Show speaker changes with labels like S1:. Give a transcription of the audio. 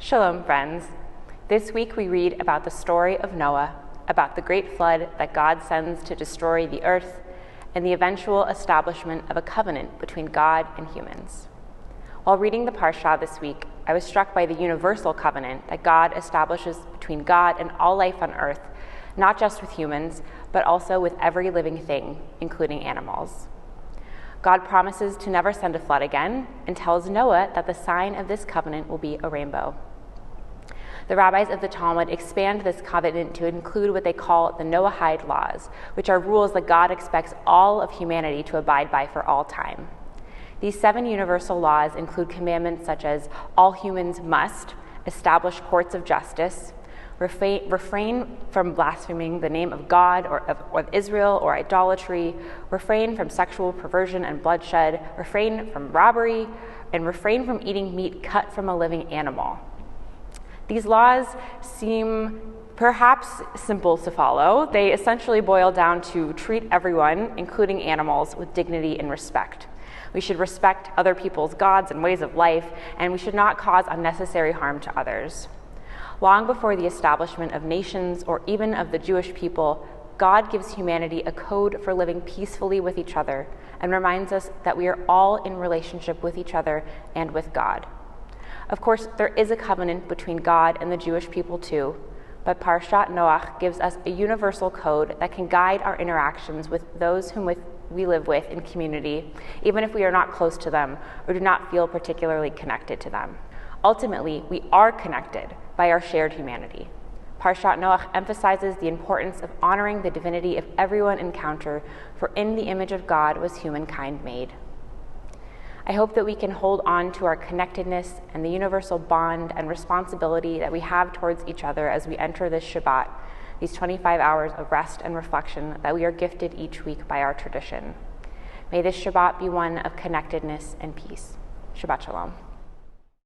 S1: Shalom, friends. This week we read about the story of Noah, about the great flood that God sends to destroy the earth, and the eventual establishment of a covenant between God and humans. While reading the Parsha this week, I was struck by the universal covenant that God establishes between God and all life on earth, not just with humans, but also with every living thing, including animals. God promises to never send a flood again and tells Noah that the sign of this covenant will be a rainbow. The rabbis of the Talmud expand this covenant to include what they call the Noahide laws, which are rules that God expects all of humanity to abide by for all time. These 7 universal laws include commandments such as all humans must establish courts of justice, refrain from blaspheming the name of God or of Israel or idolatry, refrain from sexual perversion and bloodshed, refrain from robbery, and refrain from eating meat cut from a living animal. These laws seem perhaps simple to follow. They essentially boil down to treat everyone, including animals, with dignity and respect. We should respect other people's gods and ways of life, and we should not cause unnecessary harm to others. Long before the establishment of nations or even of the Jewish people, God gives humanity a code for living peacefully with each other and reminds us that we are all in relationship with each other and with God. Of course, there is a covenant between God and the Jewish people too, but Parshat Noach gives us a universal code that can guide our interactions with those whom we live with in community, even if we are not close to them or do not feel particularly connected to them. Ultimately, we are connected by our shared humanity. Parshat Noach emphasizes the importance of honoring the divinity of everyone encounter, for in the image of God was humankind made. I hope that we can hold on to our connectedness and the universal bond and responsibility that we have towards each other as we enter this Shabbat, these 25 hours of rest and reflection that we are gifted each week by our tradition. May this Shabbat be one of connectedness and peace. Shabbat Shalom.